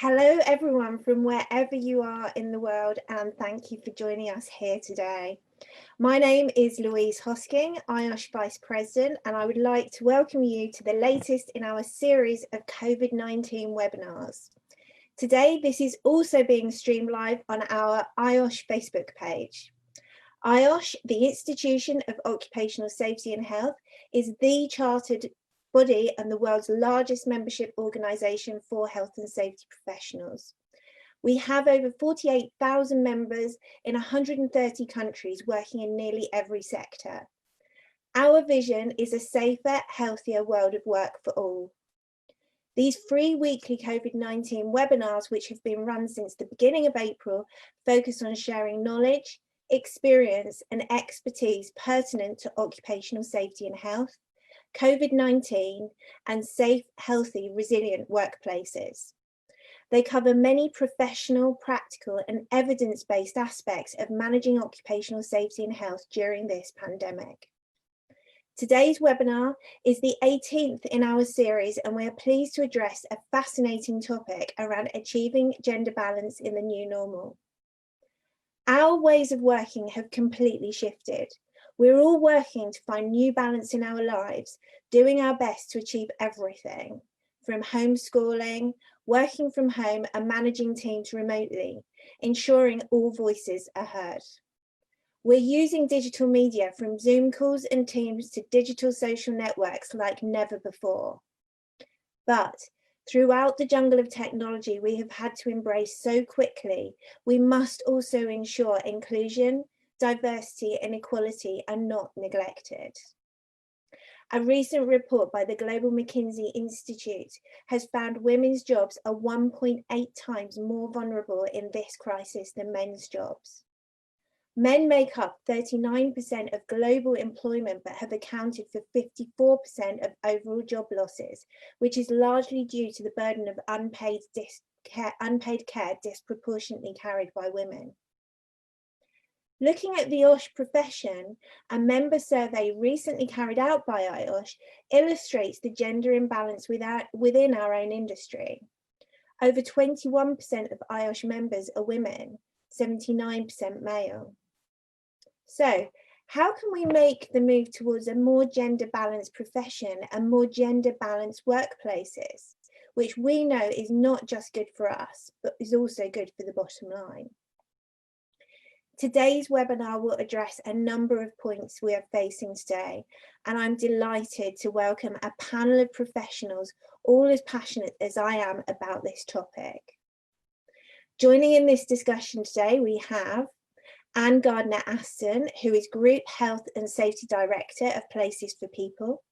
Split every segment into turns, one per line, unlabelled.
Hello everyone from wherever you are in the world, and thank you for joining us here today. My name is Louise Hosking, IOSH Vice President, and I would like to welcome you to the latest in our series of COVID-19 webinars. Today, this is also being streamed live on our IOSH Facebook page. IOSH, the Institution of Occupational Safety and Health, is the chartered body and the world's largest membership organisation for health and safety professionals. We have over 48,000 members in 130 countries working in nearly every sector. Our vision is a safer, healthier world of work for all. These free weekly COVID-19 webinars, which have been run since the beginning of April, focus on sharing knowledge, experience and expertise pertinent to occupational safety and health, COVID-19 and safe, healthy, resilient workplaces. They cover many professional, practical and evidence-based aspects of managing occupational safety and health during this pandemic. Today's webinar is the 18th in our series, and we are pleased to address a fascinating topic around achieving gender balance in the new normal. Our ways of working have completely shifted. We're all working to find new balance in our lives, doing our best to achieve everything, from homeschooling, working from home and managing teams remotely, ensuring all voices are heard. We're using digital media from Zoom calls and Teams to digital social networks like never before. But throughout the jungle of technology we have had to embrace so quickly, we must also ensure inclusion, diversity and equality are not neglected. A recent report by the Global McKinsey Institute has found women's jobs are 1.8 times more vulnerable in this crisis than men's jobs. Men make up 39% of global employment but have accounted for 54% of overall job losses, which is largely due to the burden of unpaid care disproportionately carried by women. Looking at the IOSH profession, a member survey recently carried out by IOSH illustrates the gender imbalance within our own industry. Over 21% of IOSH members are women, 79% male. So, how can we make the move towards a more gender balanced profession and more gender balanced workplaces, which we know is not just good for us, but is also good for the bottom line? Today's webinar will address a number of points we are facing today, and I'm delighted to welcome a panel of professionals, all as passionate as I am about this topic. Joining in this discussion today, we have Anne Gardner-Aston, who is Group Health and Safety Director of Places for People.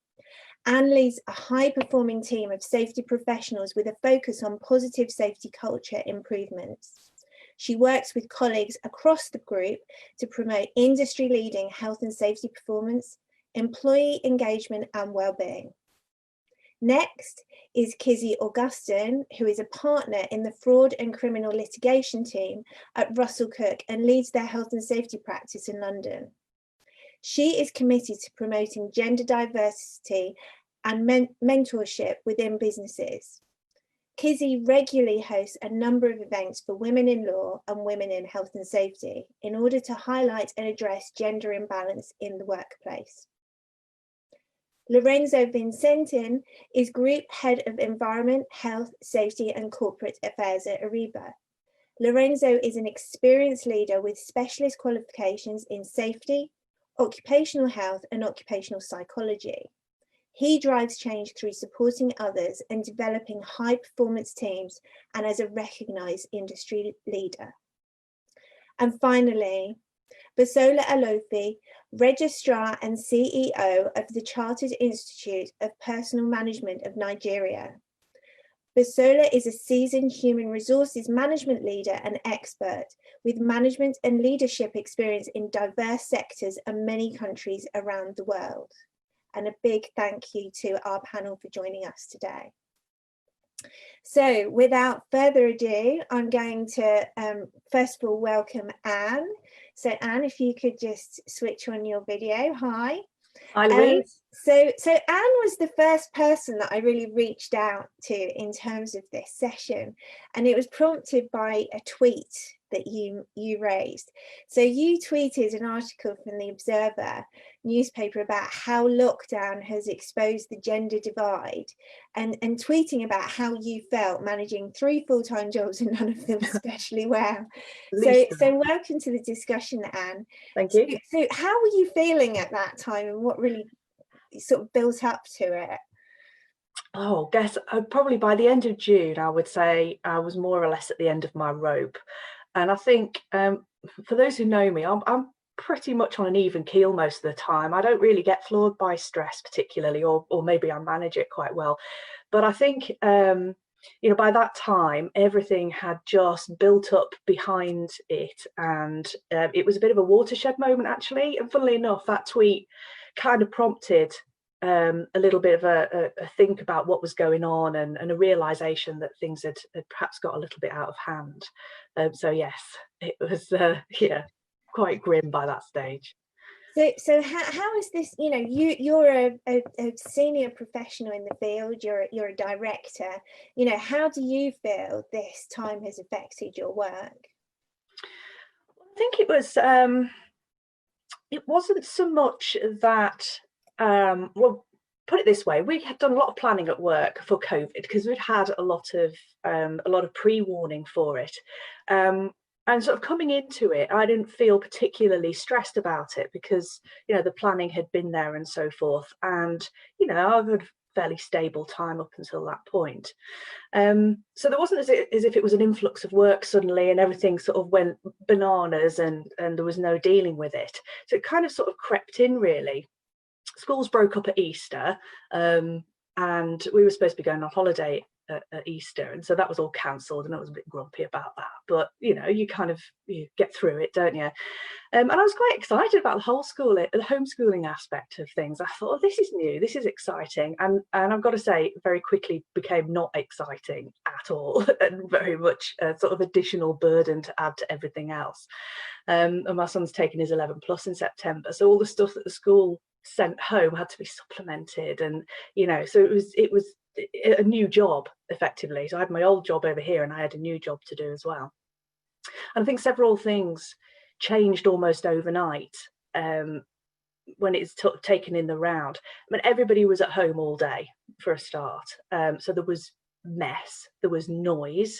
Anne leads a high-performing team of safety professionals with a focus on positive safety culture improvements. She works with colleagues across the group to promote industry-leading health and safety performance, employee engagement and well-being. Next is Kizzy Augustin, who is a partner in the fraud and criminal litigation team at Russell Cook and leads their health and safety practice in London. She is committed to promoting gender diversity and mentorship within businesses. Kizzy regularly hosts a number of events for women in law and women in health and safety in order to highlight and address gender imbalance in the workplace. Lorenzo Vincentin is Group Head of Environment, Health, Safety and Corporate Affairs at Ariba. Lorenzo is an experienced leader with specialist qualifications in safety, occupational health and occupational psychology. He drives change through supporting others and developing high-performance teams and as a recognised industry leader. And finally, Bisola Alofi, Registrar and CEO of the Chartered Institute of Personnel Management of Nigeria. Bisola is a seasoned human resources management leader and expert with management and leadership experience in diverse sectors and many countries around the world. And a big thank you to our panel for joining us today. So without further ado, I'm going to first of all welcome Anne. So Anne, if you could just switch on your video. Hi.
Hi Louise.
So Anne was the first person that I really reached out to in terms of this session, and it was prompted by a tweet that you raised. So you tweeted an article from the Observer newspaper about how lockdown has exposed the gender divide, and tweeting about how you felt managing 3 full-time jobs and none of them especially well. So welcome to the discussion, Anne.
Thank you.
So how were you feeling at that time, and what really sort of built up to it?
Oh, guess probably by the end of June, I would say I was more or less at the end of my rope. And I think for those who know me, I'm pretty much on an even keel most of the time. I don't really get floored by stress particularly, or maybe I manage it quite well. But I think, you know, by that time, everything had just built up behind it. And it was a bit of a watershed moment, actually. And funnily enough, that tweet kind of prompted a little bit of a think about what was going on, and a realization that things had perhaps got a little bit out of hand. So yes, it was yeah, quite grim by that stage.
So how is this, you know, you're a senior professional in the field, you're a director, you know, how do you feel this time has affected your work?
I think it was it wasn't so much that well, put it this way, we had done a lot of planning at work for COVID because we'd had a lot of pre-warning for it. And sort of coming into it, I didn't feel particularly stressed about it because, you know, the planning had been there and so forth. And, you know, I've had a fairly stable time up until that point. So there wasn't as if it was an influx of work suddenly and everything sort of went bananas and there was no dealing with it. So it kind of sort of crept in, really. Schools broke up at Easter, and we were supposed to be going on holiday at Easter, and so that was all cancelled, and I was a bit grumpy about that. But you know, you get through it, don't you? And I was quite excited about the homeschooling aspect of things. I thought, oh, this is new, this is exciting, and I've got to say, it very quickly became not exciting at all, and very much a sort of additional burden to add to everything else. And my son's taking his 11 plus in September, so all the stuff that the school sent home had to be supplemented, and you know, so it was a new job effectively. So I had my old job over here and I had a new job to do as well. And I think several things changed almost overnight when it's taken in the round. I mean, everybody was at home all day for a start, so there was mess, there was noise,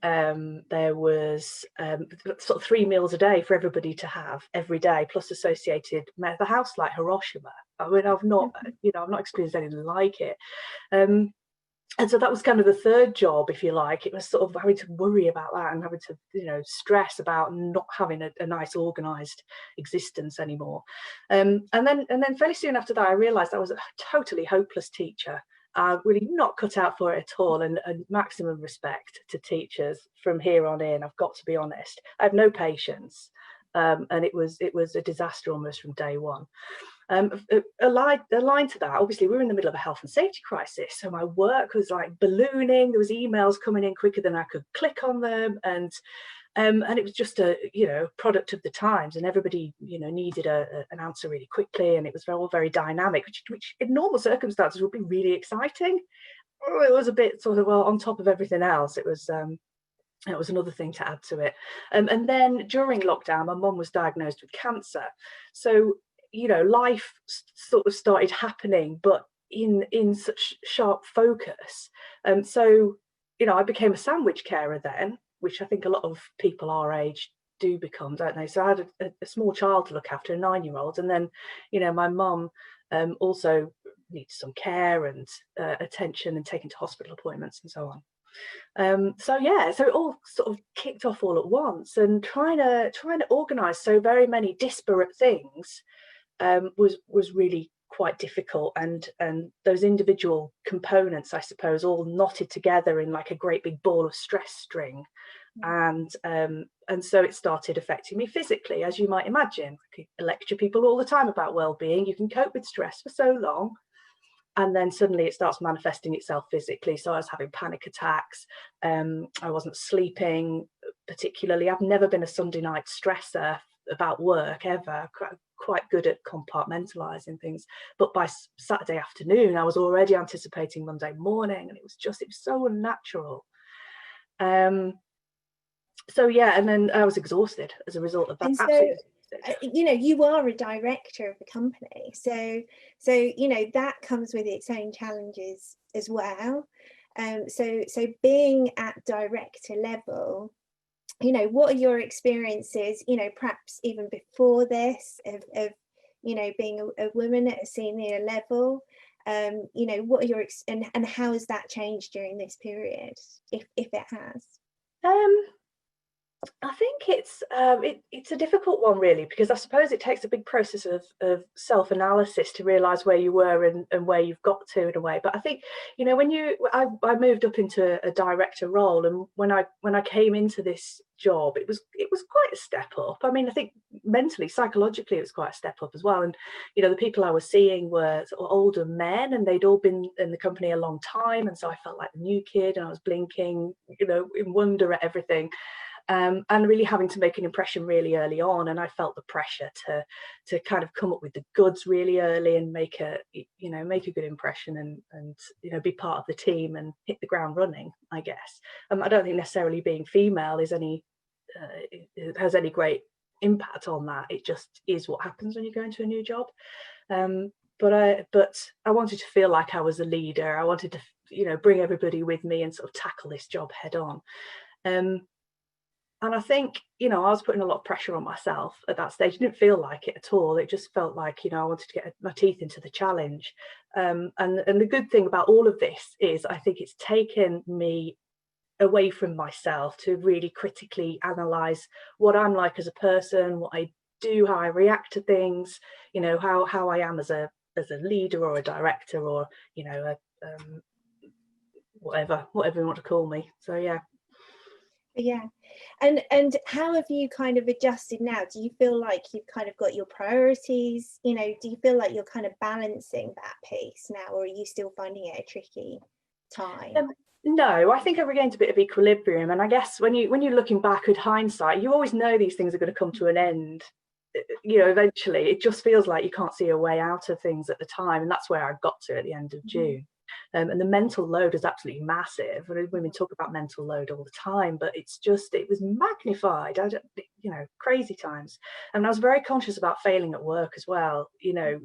there was sort of 3 meals a day for everybody to have every day, plus associated the house like Hiroshima. I mean, I've not experienced anything like it. And so that was kind of the third job, if you like. It was sort of having to worry about that and having to, you know, stress about not having a nice organised existence anymore. And then fairly soon after that, I realised I was a totally hopeless teacher. Really not cut out for it at all, and maximum respect to teachers from here on in. I've got to be honest. I have no patience, and it was a disaster almost from day one. Aligned to that, obviously, we were in the middle of a health and safety crisis, so my work was like ballooning. There was emails coming in quicker than I could click on them, and it was just a, you know, product of the times, and everybody, you know, needed an answer really quickly, and it was all very dynamic, which in normal circumstances would be really exciting. It was a bit sort of, well, on top of everything else, it was another thing to add to it. And then during lockdown, my mum was diagnosed with cancer, so, you know, life sort of started happening, but in such sharp focus. So, you know, I became a sandwich carer then, which I think a lot of people our age do become, don't they? So I had a small child to look after, a 9-year-old, and then, you know, my mum also needed some care and attention and taken to hospital appointments and so on. So yeah, so it all sort of kicked off all at once, and trying to organise so very many disparate things was really quite difficult, and those individual components, I suppose, all knotted together in like a great big ball of stress string. And so it started affecting me physically, as you might imagine. I lecture people all the time about well-being. You can cope with stress for so long, and then suddenly it starts manifesting itself physically. So I was having panic attacks. I wasn't sleeping particularly. I've never been a Sunday night stressor about work ever, quite good at compartmentalizing things. But by Saturday afternoon, I was already anticipating Monday morning, and it was so unnatural. So yeah, and then I was exhausted as a result of that.
And so, you know, you are a director of a company, so you know that comes with its own challenges as well. So being at director level, you know, what are your experiences, you know, perhaps even before this, of you know, being a woman at a senior level? You know, what are your and how has that changed during this period, if it has?
I think it's a difficult one, really, because I suppose it takes a big process of self-analysis to realise where you were and where you've got to, in a way. But I think, you know, when I moved up into a director role, and when I came into this job, it was quite a step up. I mean, I think mentally, psychologically, it was quite a step up as well. And you know, the people I was seeing were sort of older men, and they'd all been in the company a long time, and so I felt like the new kid, and I was blinking, you know, in wonder at everything. And really having to make an impression really early on, and I felt the pressure to kind of come up with the goods really early and make a good impression, and you know, be part of the team and hit the ground running, I guess. I don't think necessarily being female is it has any great impact on that. It just is what happens when you go into a new job. But I wanted to feel like I was a leader. I wanted to, you know, bring everybody with me and sort of tackle this job head on. And I think, you know, I was putting a lot of pressure on myself at that stage. It didn't feel like it at all. It just felt like, you know, I wanted to get my teeth into the challenge. And the good thing about all of this is I think it's taken me away from myself to really critically analyse what I'm like as a person, what I do, how I react to things, you know, how I am as a leader or a director, or, you know, whatever you want to call me. So yeah.
Yeah. And how have you kind of adjusted now? Do you feel like you've kind of got your priorities, you know, do you feel like you're kind of balancing that piece now, or are you still finding it a tricky time?
No, I think I've regained a bit of equilibrium, and I guess when you're looking back with hindsight, you always know these things are going to come to an end, you know, eventually. It just feels like you can't see a way out of things at the time, and that's where I got to at the end of June. And the mental load is absolutely massive. Women talk about mental load all the time, but it was magnified. You know, crazy times. And I was very conscious about failing at work as well. You know,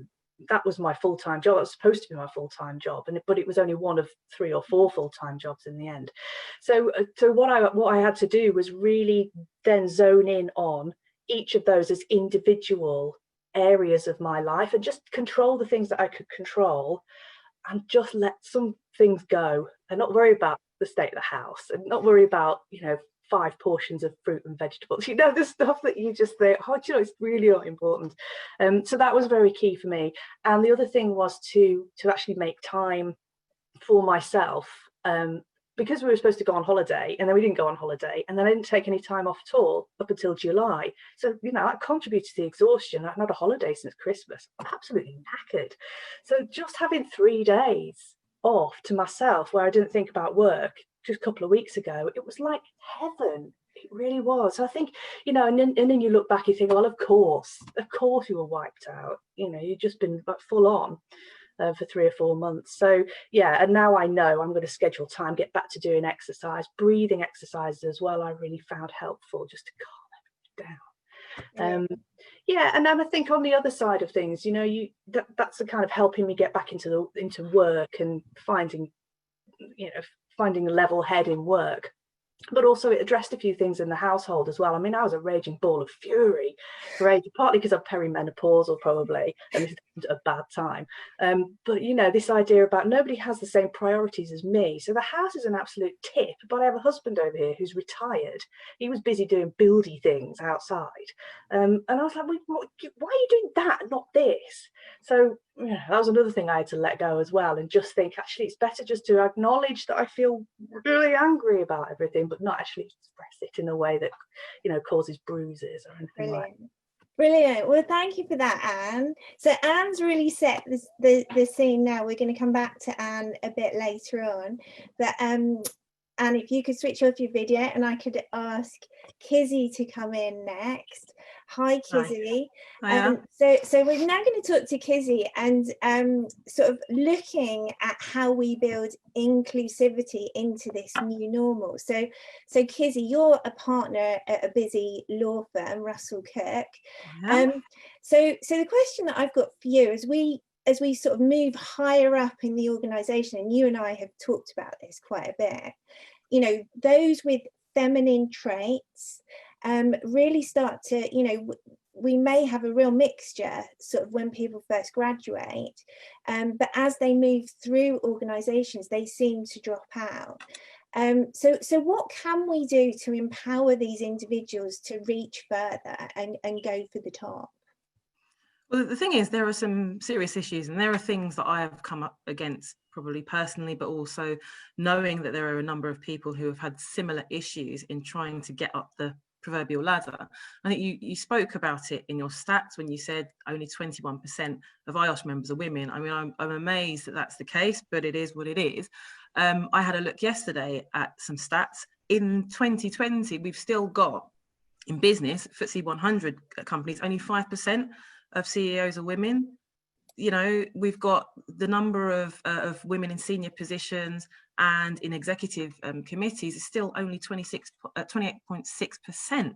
that was my full-time job. It was supposed to be my full-time job, but it was only one of 3 or 4 full-time jobs in the end. So what I had to do was really then zone in on each of those as individual areas of my life, and just control the things that I could control, and just let some things go, and not worry about the state of the house, and not worry about, you know, 5 portions of fruit and vegetables, you know, the stuff that you just think, oh, you know, it's really not important. So that was very key for me. And the other thing was to actually make time for myself, because we were supposed to go on holiday, and then we didn't go on holiday, and then I didn't take any time off at all up until July. So, you know, that contributed to the exhaustion. I've not had a holiday since Christmas. I'm absolutely knackered. So just having 3 days off to myself where I didn't think about work just a couple of weeks ago, it was like heaven. It really was. So I think, you know, and then you look back, you think, well, of course you were wiped out. You know, you've just been like full on for 3 or 4 months. So yeah, and now I know I'm going to schedule time, get back to doing exercise, breathing exercises as well. I really found helpful, just to calm everything down. Yeah, and then I think on the other side of things, you know, that's the kind of helping me get back into work, and finding a level head in work. But also it addressed a few things in the household as well. I mean, I was a raging ball of fury for ages, partly because I'm perimenopausal probably, and this is a bad time. But, you know, this idea about nobody has the same priorities as me. So the house is an absolute tip, but I have a husband over here who's retired. He was busy doing buildy things outside. And I was like, why are you doing that and not this? So yeah, that was another thing I had to let go as well, and just think, actually, it's better just to acknowledge that I feel really angry about everything, but not actually express it in a way that, you know, causes bruises or anything like that.
Brilliant. Well, thank you for that, Anne. So Anne's really set the scene now. We're going to come back to Anne a bit later on, but And if you could switch off your video and I could ask Kizzy to come in next. Hi, Kizzy. So we're now going to talk to Kizzy and sort of looking at how we build inclusivity into this new normal. So Kizzy, you're a partner at a busy law firm, Russell Kirk. So the question that I've got for you, as we sort of move higher up in the organisation, and you and I have talked about this quite a bit, you know, those with feminine traits really start to, you know, we may have a real mixture sort of when people first graduate, but as they move through organisations, they seem to drop out. So what can we do to empower these individuals to reach further and go for the top?
Well, the thing is, there are some serious issues, and there are things that I have come up against probably personally, but also knowing that there are a number of people who have had similar issues in trying to get up the proverbial ladder. I think you spoke about it in your stats when you said only 21% of IOSH members are women. I mean, I'm amazed that that's the case, but it is what it is. I had a look yesterday at some stats. In 2020, we've still got, in business, FTSE 100 companies, only 5% of CEOs are women. You know, we've got the number of women in senior positions and in executive committees is still only 28.6%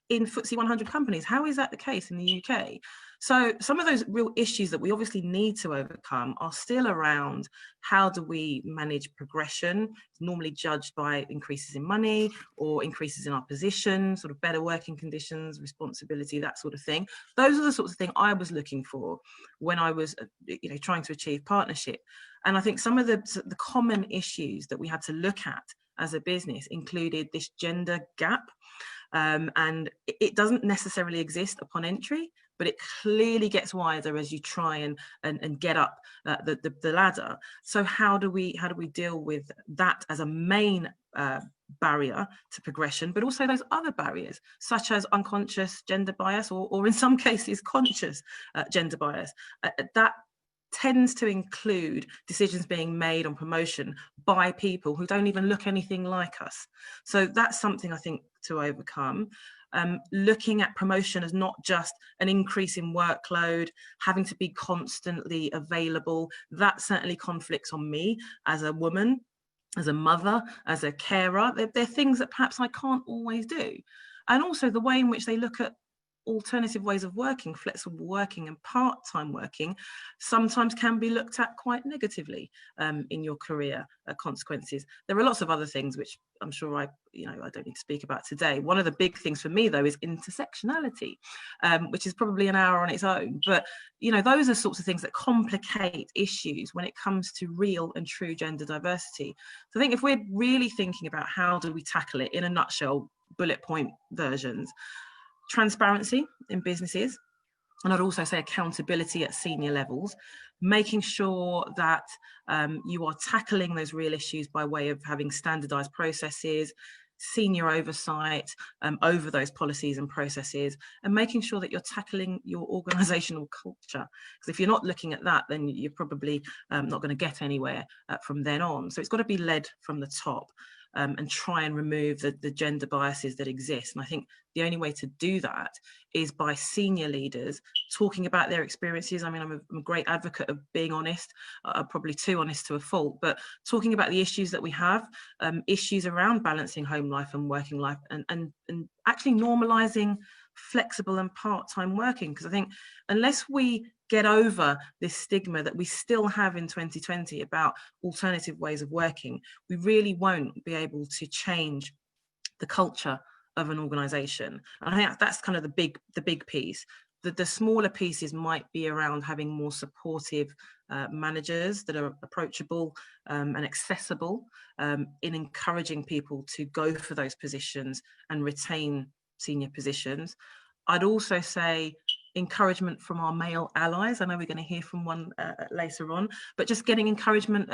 in FTSE 100 companies. How is that the case in the UK? So some of those real issues that we obviously need to overcome are still around how do we manage progression. It's normally judged by increases in money or increases in our position, sort of better working conditions, responsibility, that sort of thing. Those are the sorts of things I was looking for when I was, you know, trying to achieve partnership. And I think some of the common issues that we had to look at as a business included this gender gap. And it doesn't necessarily exist upon entry, but it clearly gets wider as you try and get up the ladder. So how do we deal with that as a main barrier to progression, but also those other barriers, such as unconscious gender bias, or in some cases conscious gender bias, that tends to include decisions being made on promotion by people who don't even look anything like us. So that's something I think to overcome. Looking at promotion as not just an increase in workload, having to be constantly available, that certainly conflicts on me as a woman, as a mother, as a carer. They're things that perhaps I can't always do. And also the way in which they look at alternative ways of working, flexible working and part-time working, sometimes can be looked at quite negatively in your career consequences. There are lots of other things which I'm sure I don't need to speak about today. One of the big things for me though is intersectionality, which is probably an hour on its own. But you know, those are sorts of things that complicate issues when it comes to real and true gender diversity. So I think if we're really thinking about how do we tackle it in a nutshell, bullet point versions, transparency in businesses, and I'd also say accountability at senior levels, making sure that you are tackling those real issues by way of having standardized processes, senior oversight over those policies and processes, and making sure that you're tackling your organizational culture. Because if you're not looking at that, then you're probably not going to get anywhere from then on. So it's got to be led from the top. And try and remove the gender biases that exist. And I think the only way to do that is by senior leaders talking about their experiences. I mean, I'm a great advocate of being honest, probably too honest to a fault, but talking about the issues that we have, issues around balancing home life and working life, and actually normalizing flexible and part-time working. Because I think unless we get over this stigma that we still have in 2020 about alternative ways of working, we really won't be able to change the culture of an organization. And I think that's kind of the big piece. The smaller pieces might be around having more supportive managers that are approachable and accessible, in encouraging people to go for those positions and retain senior positions. I'd also say encouragement from our male allies. I know we're going to hear from one later on, but just getting encouragement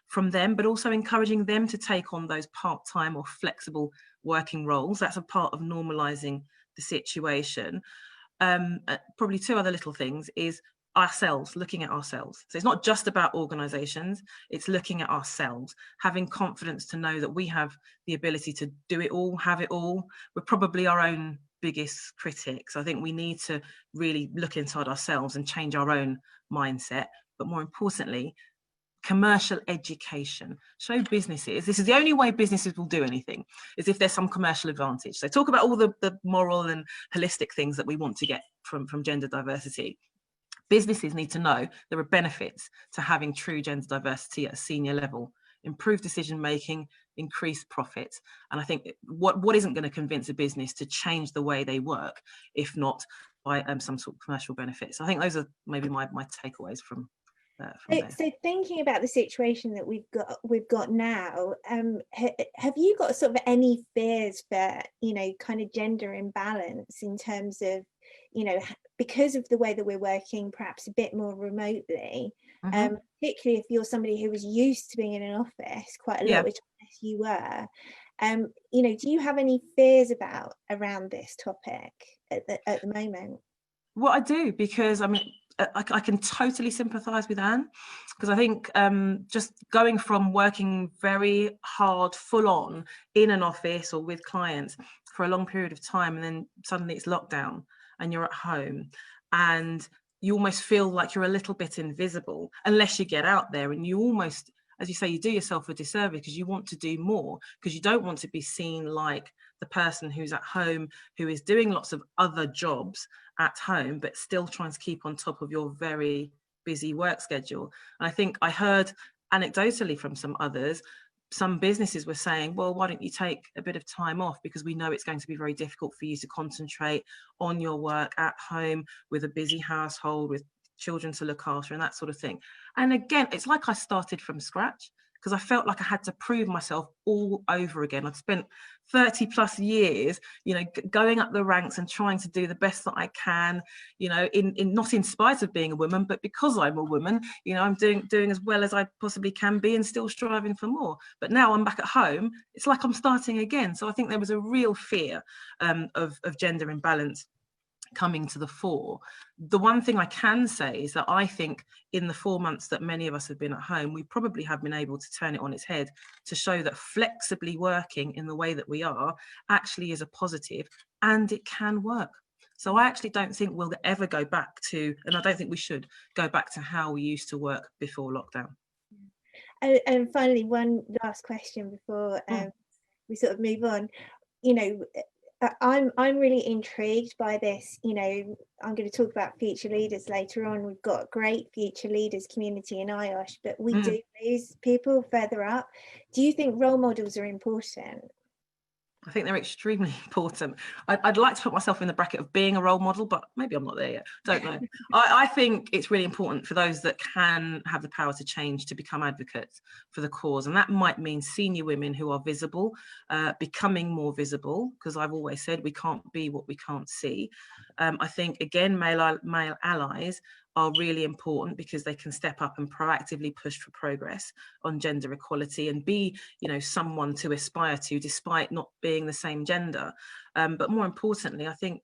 from them, but also encouraging them to take on those part-time or flexible working roles. That's a part of normalizing the situation. Probably two other little things is ourselves, looking at ourselves. So it's not just about organizations, it's looking at ourselves, having confidence to know that we have the ability to do it all, have it all. We're probably our own biggest critics. I think we need to really look inside ourselves and change our own mindset. But more importantly, commercial education. Show businesses, this is the only way businesses will do anything, is if there's some commercial advantage. So talk about all the moral and holistic things that we want to get from gender diversity. Businesses need to know there are benefits to having true gender diversity at a senior level, improve decision making, increase profits. And I think what isn't going to convince a business to change the way they work, if not by some sort of commercial benefits. I think those are maybe my takeaways from there.
So thinking about the situation that we've got now, have you got sort of any fears for, you know, kind of gender imbalance in terms of, you know, because of the way that we're working perhaps a bit more remotely, particularly if you're somebody who was used to being in an office quite a lot, which I guess you were, you know, do you have any fears around this topic at the moment?
Well, I do, because I mean, I can totally sympathise with Anne, because I think just going from working very hard, full on in an office or with clients for a long period of time, and then suddenly it's lockdown and you're at home and you almost feel like you're a little bit invisible unless you get out there, and you almost, as you say, you do yourself a disservice because you want to do more, because you don't want to be seen like the person who's at home, who is doing lots of other jobs at home, but still trying to keep on top of your very busy work schedule. And I think I heard anecdotally from some others, some businesses were saying, well, why don't you take a bit of time off, because we know it's going to be very difficult for you to concentrate on your work at home with a busy household, with children to look after and that sort of thing. And again, it's like I started from scratch, because I felt like I had to prove myself all over again. I'd spent 30 plus years, you know, going up the ranks and trying to do the best that I can, you know, in not in spite of being a woman, but because I'm a woman, you know, I'm doing as well as I possibly can be and still striving for more. But now I'm back at home, it's like I'm starting again. So I think there was a real fear of gender imbalance coming to the fore. The one thing I can say is that I think in the 4 months that many of us have been at home, we probably have been able to turn it on its head to show that flexibly working in the way that we are actually is a positive, and it can work. So I actually don't think we'll ever go back to, and I don't think we should go back to how we used to work before lockdown.
And finally, one last question before we sort of move on. You know, I'm really intrigued by this. You know, I'm going to talk about future leaders later on. We've got a great future leaders community in IOSH, but we do lose people further up. Do you think role models are important?
I think they're extremely important. I'd like to put myself in the bracket of being a role model, but maybe I'm not there yet. Don't know. I think it's really important for those that can have the power to change to become advocates for the cause. And that might mean senior women who are visible, becoming more visible, because I've always said we can't be what we can't see. I think, again, male allies are really important, because they can step up and proactively push for progress on gender equality and be, you know, someone to aspire to despite not being the same gender. But more importantly, I think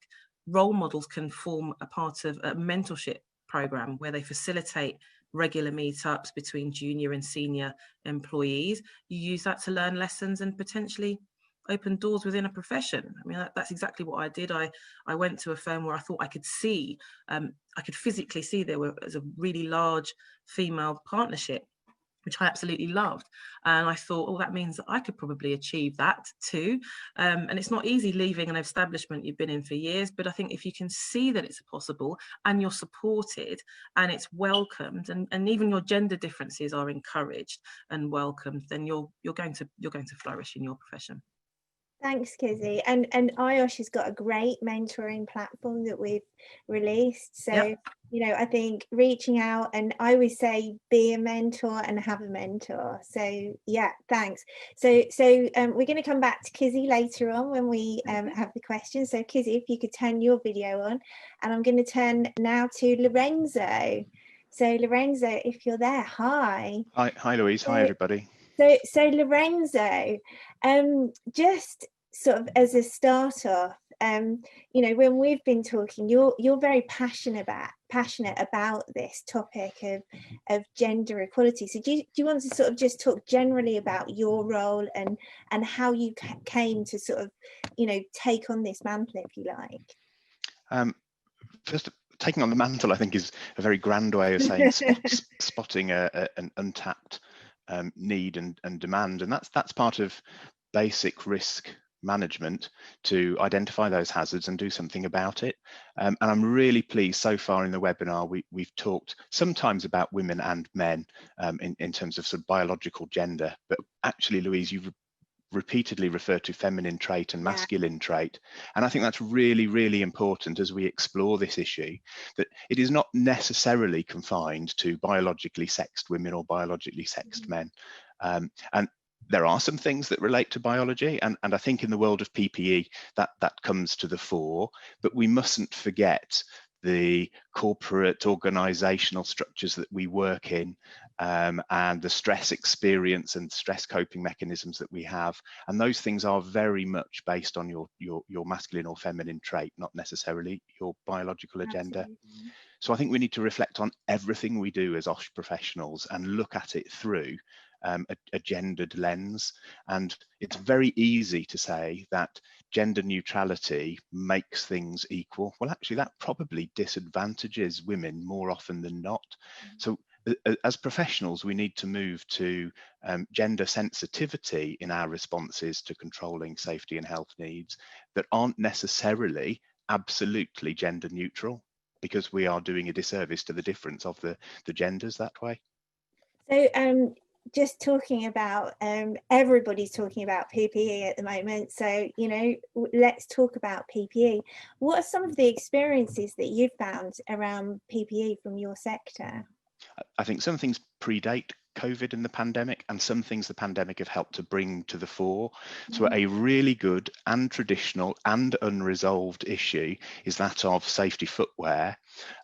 role models can form a part of a mentorship program where they facilitate regular meetups between junior and senior employees. You use that to learn lessons and potentially open doors within a profession. I mean, that's exactly what I did. I went to a firm where I thought I could see, I could physically see there was a really large female partnership, which I absolutely loved. And I thought, oh, that means that I could probably achieve that too. And it's not easy leaving an establishment you've been in for years, but I think if you can see that it's possible and you're supported and it's welcomed, and even your gender differences are encouraged and welcomed, then you're going to flourish in your profession.
Thanks, Kizzy. And IOSH has got a great mentoring platform that we've released. So, you know, I think reaching out, and I always say be a mentor and have a mentor. So yeah, thanks. So we're going to come back to Kizzy later on when we have the questions. So Kizzy, if you could turn your video on, and I'm going to turn now to Lorenzo. So Lorenzo, if you're there, hi.
Hi Louise, hi everybody.
So Lorenzo, just sort of as a start off, you know, when we've been talking, you're very passionate about this topic of gender equality. So do you want to sort of just talk generally about your role and how you came to sort of, you know, take on this mantle, if you like?
First, taking on the mantle, I think, is a very grand way of saying spotting an untapped need and demand, and that's part of basic risk management, to identify those hazards and do something about it. And I'm really pleased so far in the webinar we've talked sometimes about women and men in terms of sort of biological gender, but actually, Louise, you've repeatedly referred to feminine trait and masculine trait, and I think that's really, really important as we explore this issue, that it is not necessarily confined to biologically sexed women or biologically sexed men. And there are some things that relate to biology, and I think in the world of PPE that comes to the fore, but we mustn't forget the corporate organisational structures that we work in, and the stress experience and stress coping mechanisms that we have, and those things are very much based on your masculine or feminine trait, not necessarily your biological agenda.
Absolutely.
So I think we need to reflect on everything we do as OSH professionals and look at it through a gendered lens. And it's very easy to say that gender neutrality makes things equal. Well, actually, that probably disadvantages women more often than not. So as professionals, we need to move to gender sensitivity in our responses to controlling safety and health needs that aren't necessarily absolutely gender neutral, because we are doing a disservice to the difference of the genders that way.
So just talking about, everybody's talking about PPE at the moment, so, you know, let's talk about PPE. What are some of the experiences that you've found around PPE from your sector?
I think some things predate COVID and the pandemic, and some things the pandemic have helped to bring to the fore. So a really good and traditional and unresolved issue is that of safety footwear.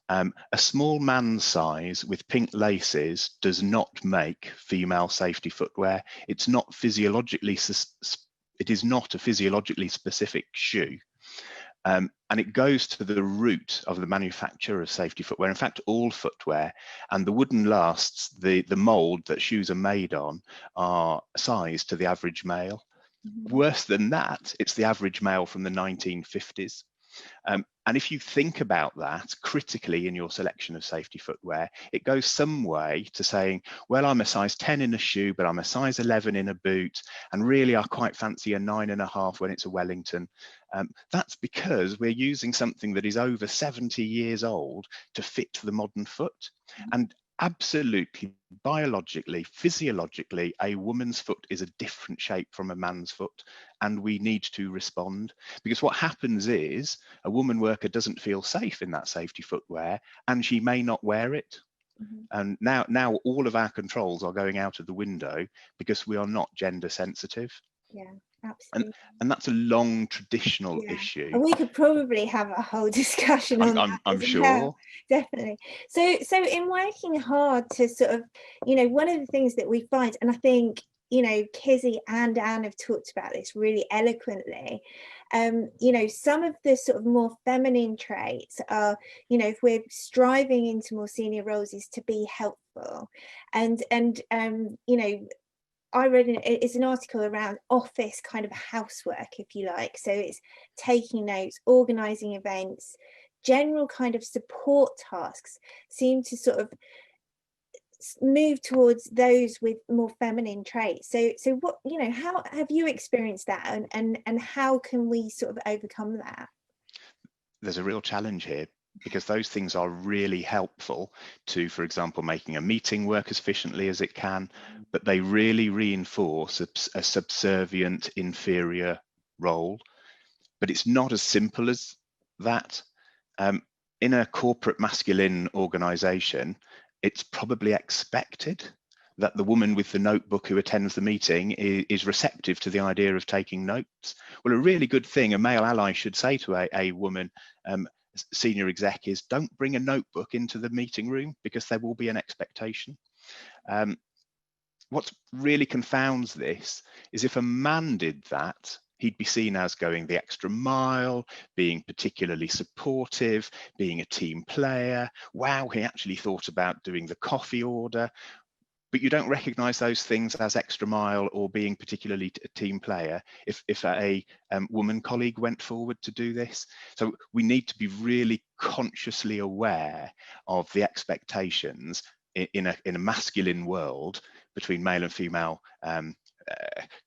A small man's size with pink laces does not make female safety footwear. It's not physiologically, it is not a physiologically specific shoe. And it goes to the root of the manufacture of safety footwear. In fact, all footwear, and the wooden lasts, the mold that shoes are made on, are sized to the average male. Worse than that, it's the average male from the 1950s. And if you think about that critically in your selection of safety footwear, it goes some way to saying, well, I'm a size 10 in a shoe, but I'm a size 11 in a boot, and really I quite fancy a 9.5 when it's a Wellington. That's because we're using something that is over 70 years old to fit the modern foot. And absolutely, biologically, physiologically, a woman's foot is a different shape from a man's foot, and we need to respond, because what happens is a woman worker doesn't feel safe in that safety footwear, and she may not wear it. And now all of our controls are going out of the window because we are not gender sensitive.
Yeah, absolutely.
And that's a long traditional issue.
And we could probably have a whole discussion on that.
I'm sure.
Well. Definitely. So in working hard to sort of, you know, one of the things that we find, and I think, you know, Kizzy and Anne have talked about this really eloquently, you know, some of the sort of more feminine traits are, you know, if we're striving into more senior roles, is to be helpful. And you know, I read it's an article around office kind of housework, if you like. So it's taking notes, organising events, general kind of support tasks seem to sort of move towards those with more feminine traits. So what, you know, how have you experienced that, and how can we sort of overcome that?
There's a real challenge here, because those things are really helpful to, for example, making a meeting work as efficiently as it can, but they really reinforce a subservient, inferior role. But it's not as simple as that. In a corporate masculine organisation, it's probably expected that the woman with the notebook who attends the meeting is receptive to the idea of taking notes. Well, a really good thing a male ally should say to a woman, senior exec, is don't bring a notebook into the meeting room, because there will be an expectation. What really confounds this is if a man did that, He'd be seen as going the extra mile, being particularly supportive, being a team player. Wow, he actually thought about doing the coffee order. But you don't recognise those things as extra mile or being particularly a team player if a woman colleague went forward to do this. So we need to be really consciously aware of the expectations in a masculine world between male and female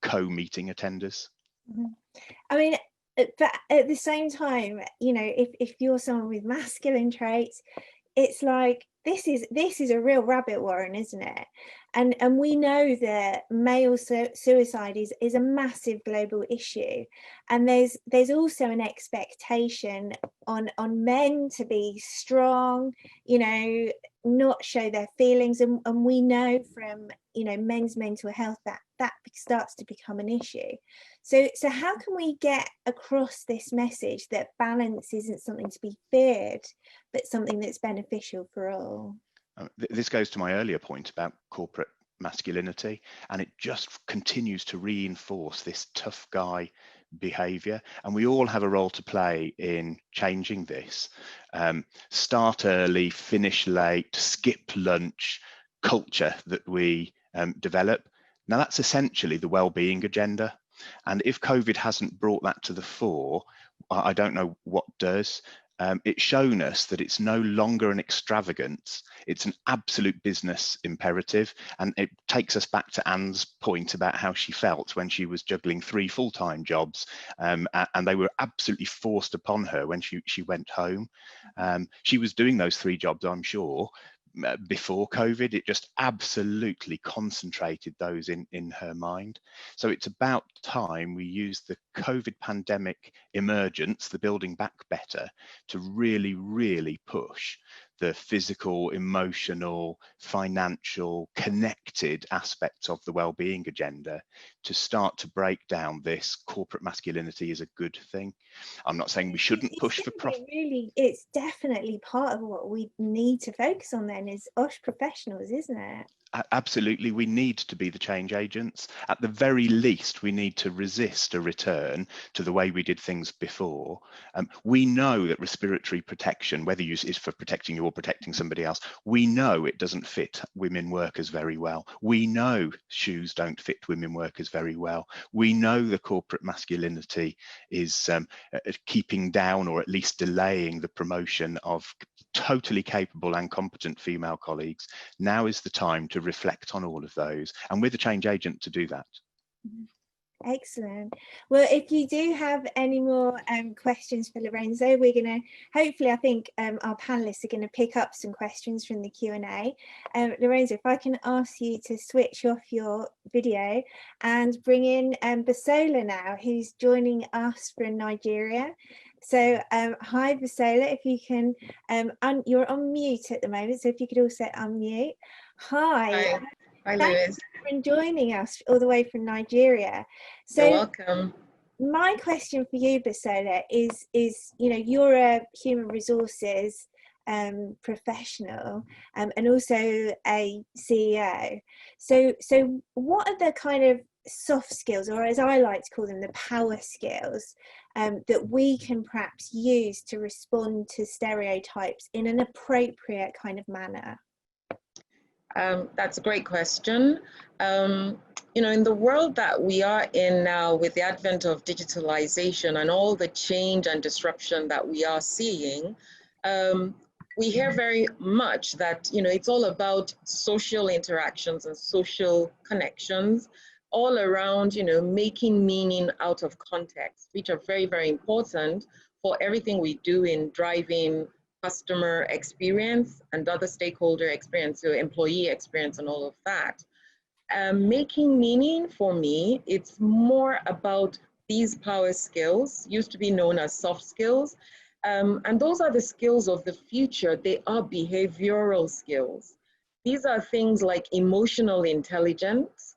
co-meeting attenders.
I mean, but at the same time, you know, if you're someone with masculine traits, it's like this is a real rabbit warren, isn't it? And we know that male suicide is a massive global issue, and there's also an expectation on men to be strong, you know, not show their feelings, and we know from, you know, men's mental health that starts to become an issue. So how can we get across this message that balance isn't something to be feared, but something that's beneficial for all?
This goes to my earlier point about corporate masculinity, and it just continues to reinforce this tough guy behavior, and we all have a role to play in changing this. Start early, finish late, skip lunch culture that we develop. Now that's essentially the well-being agenda, and if COVID hasn't brought that to the fore, I don't know what does. It's shown us that it's no longer an extravagance, it's an absolute business imperative. And it takes us back to Anne's point about how she felt when she was juggling 3 full-time jobs, and they were absolutely forced upon her when she went home. She was doing those 3 jobs, I'm sure, before COVID. It just absolutely concentrated those in her mind. So it's about time we use the COVID pandemic emergence, the building back better, to really push the physical, emotional, financial, connected aspects of the well-being agenda to start to break down this corporate masculinity is a good thing. I'm not saying we shouldn't push for profit.
It's definitely part of what we need to focus on then is OSH professionals, isn't it?
Absolutely, we need to be the change agents. At the very least, we need to resist a return to the way we did things before. We know that respiratory protection, whether is for protecting you or protecting somebody else, we know it doesn't fit women workers very well. We know shoes don't fit women workers very well. We know the corporate masculinity is keeping down or at least delaying the promotion of totally capable and competent female colleagues. Now is the time to reflect on all of those, and we're the change agent to do that.
Excellent. Well, if you do have any more questions for Lorenzo, we're going to hopefully, I think our panelists are going to pick up some questions from the Q&A. Lorenzo, if I can ask you to switch off your video and bring in Basola now, who's joining us from Nigeria. So hi Basola, if you can, you're on mute at the moment, so if you could also unmute. Hi.
Hi,
Thanks for joining us all the way from Nigeria. So
you're welcome.
My question for you, Basola, is you know, you're a human resources professional and also a CEO. So what are the kind of soft skills, or as I like to call them, the power skills that we can perhaps use to respond to stereotypes in an appropriate kind of manner?
That's a great question. You know, in the world that we are in now, with the advent of digitalization and all the change and disruption that we are seeing, we hear very much that, you know, it's all about social interactions and social connections all around, you know, making meaning out of context, which are very, very important for everything we do in driving customer experience and other stakeholder experience, so employee experience and all of that. Making meaning for me, it's more about these power skills, used to be known as soft skills. And those are the skills of the future. They are behavioral skills. These are things like emotional intelligence,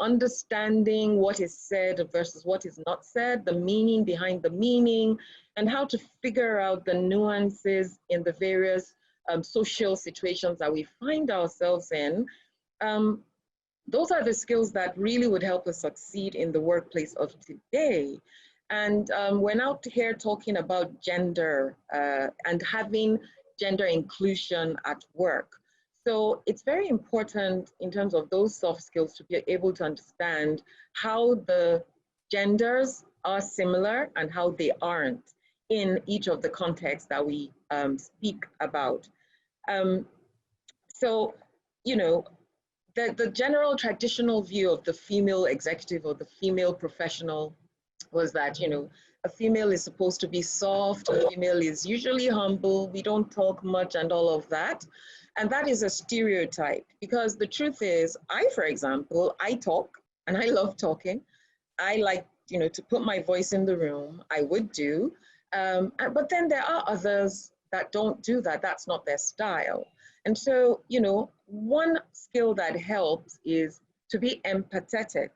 understanding what is said versus what is not said, the meaning behind the meaning, and how to figure out the nuances in the various social situations that we find ourselves in. those are the skills that really would help us succeed in the workplace of today. And we're out here talking about gender and having gender inclusion at work. So it's very important in terms of those soft skills to be able to understand how the genders are similar and how they aren't in each of the contexts that we speak about. So, you know, the general traditional view of the female executive or the female professional was that, you know, a female is supposed to be soft, a female is usually humble, we don't talk much and all of that. And that is a stereotype, because the truth is, for example, I talk and I love talking. I like, you know, to put my voice in the room, I would do. But then there are others that don't do that. That's not their style. And so, you know, one skill that helps is to be empathetic.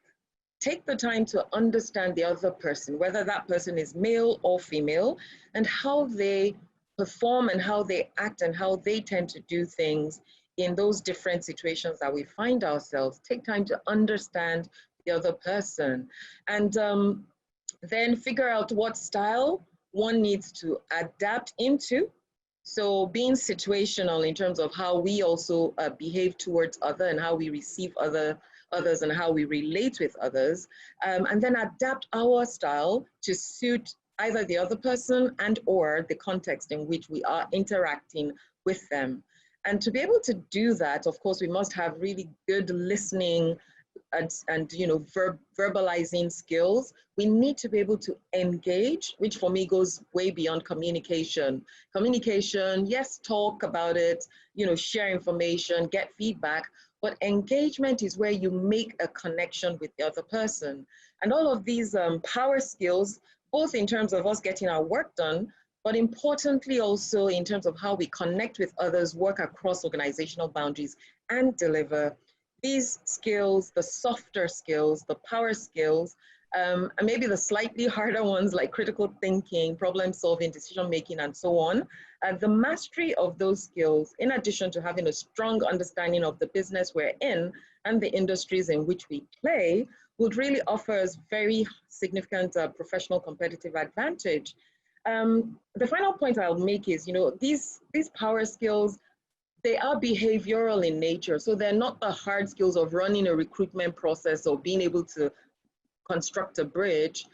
Take the time to understand the other person, whether that person is male or female, and how they perform and how they act and how they tend to do things in those different situations that we find ourselves. Take time to understand the other person, and then figure out what style one needs to adapt into. So being situational in terms of how we also behave towards others and how we receive others and how we relate with others, and then adapt our style to suit either the other person and or the context in which we are interacting with them. And to be able to do that, of course, we must have really good listening and you know, verbalizing skills. We need to be able to engage, which for me goes way beyond communication. Communication, yes, talk about it, you know, share information, get feedback, but engagement is where you make a connection with the other person. And all of these power skills, both in terms of us getting our work done, but importantly also in terms of how we connect with others, work across organizational boundaries, and deliver. These skills, the softer skills, the power skills, and maybe the slightly harder ones like critical thinking, problem solving, decision making, and so on. The mastery of those skills, in addition to having a strong understanding of the business we're in and the industries in which we play, would really offer us very significant professional competitive advantage. The final point I'll make is, you know, these power skills, they are behavioral in nature. So they're not the hard skills of running a recruitment process or being able to construct a bridge.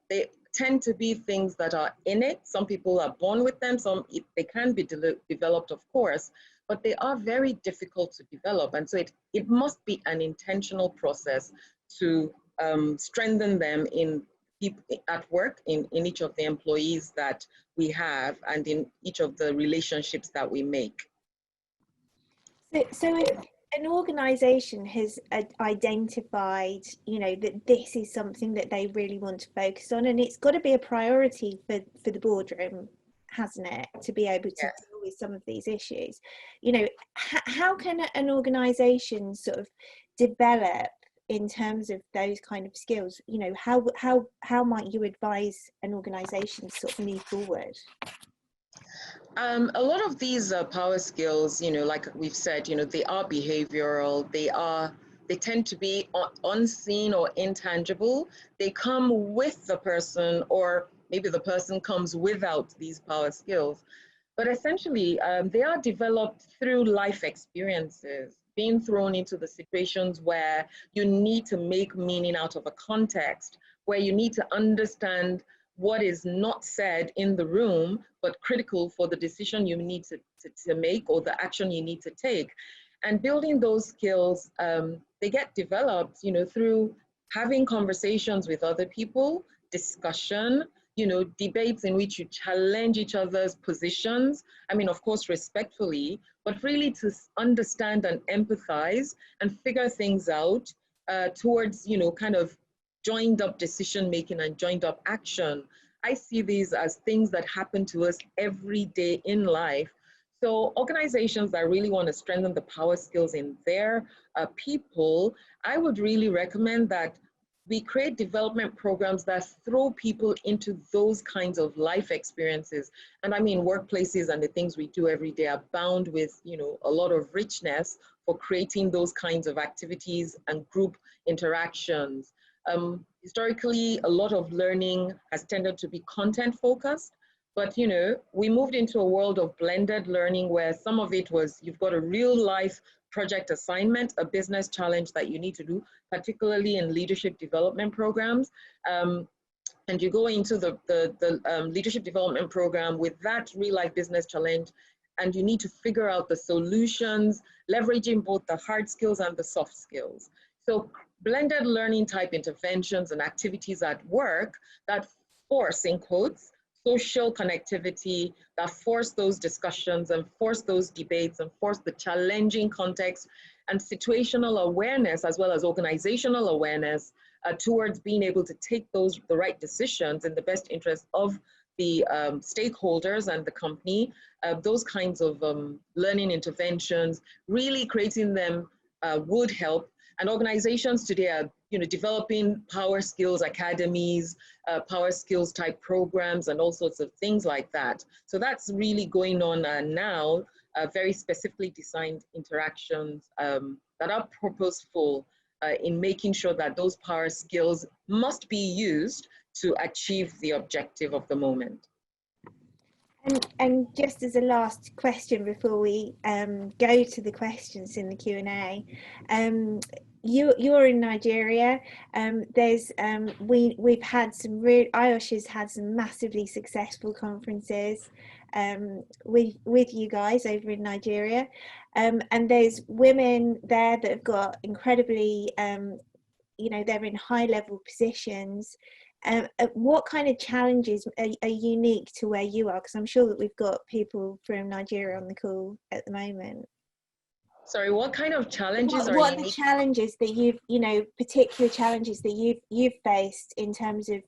They tend to be things that are innate. Some people are born with them, they can be developed, of course, but they are very difficult to develop. And so it must be an intentional process to strengthen them in at work, in each of the employees that we have and in each of the relationships that we make.
So if an organisation has identified, you know, that this is something that they really want to focus on, and it's got to be a priority for the boardroom, hasn't it, to be able to deal with some of these issues, you know, how can an organisation sort of develop in terms of those kind of skills? You know, how might you advise an organisation to sort of move forward?
A lot of these power skills, you know, like we've said, you know, they are behavioral, they tend to be unseen or intangible. They come with the person, or maybe the person comes without these power skills. But essentially, they are developed through life experiences, being thrown into the situations where you need to make meaning out of a context, where you need to understand what is not said in the room, but critical for the decision you need to make or the action you need to take. And building those skills, they get developed, you know, through having conversations with other people, discussion, you know, debates in which you challenge each other's positions. I mean, of course, respectfully, but really to understand and empathize and figure things out towards, you know, kind of joined up decision making and joined up action. I see these as things that happen to us every day in life. So organizations that really want to strengthen the power skills in their people, I would really recommend that we create development programs that throw people into those kinds of life experiences. And I mean, workplaces and the things we do every day are bound with, you know, a lot of richness for creating those kinds of activities and group interactions. Historically, a lot of learning has tended to be content focused, but, you know, we moved into a world of blended learning where some of it was, you've got a real life project assignment, a business challenge that you need to do, particularly in leadership development programs. And you go into the leadership development program with that real life business challenge, and you need to figure out the solutions, leveraging both the hard skills and the soft skills. So blended learning type interventions and activities at work that force, in quotes, social connectivity, that force those discussions and force those debates and force the challenging context and situational awareness, as well as organizational awareness, towards being able to take the right decisions in the best interest of the stakeholders and the company. Those kinds of learning interventions, really creating them would help. And organizations today are, you know, developing power skills academies, power skills type programs, and all sorts of things like that. So that's really going on now, very specifically designed interactions that are purposeful in making sure that those power skills must be used to achieve the objective of the moment.
And just as a last question before we go to the questions in the Q&A, you're in Nigeria. We've had some IOSH has had some massively successful conferences with you guys over in Nigeria, and there's women there that have got incredibly, you know, they're in high level positions. What kind of challenges are unique to where you are? Because I'm sure that we've got people from Nigeria on the call at the moment.
Sorry, what kind of challenges are
what are the challenges that you've, you know, particular challenges that you've faced in terms of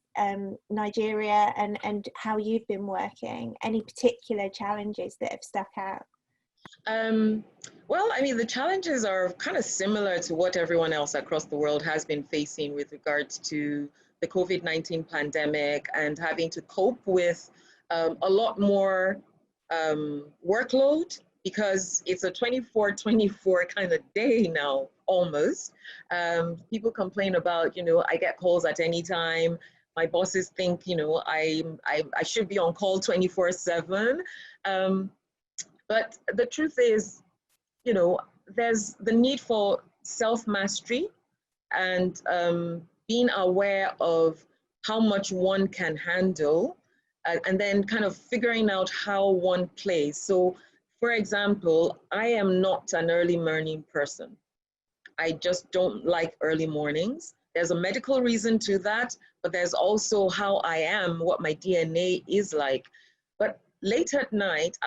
Nigeria and how you've been working? Any particular challenges that have stuck out?
Well, I mean, the challenges are kind of similar to what everyone else across the world has been facing with regards to the COVID-19 pandemic and having to cope with a lot more workload, because it's a 24/24 kind of day now, almost. People complain about, you know, I get calls at any time. My bosses think, you know, I should be on call 24/7. But the truth is, you know, there's the need for self-mastery and being aware of how much one can handle, and then kind of figuring out how one plays. So, for example, I am not an early morning person. I just don't like early mornings. There's a medical reason to that, but there's also how I am, what my DNA is like. But late at night,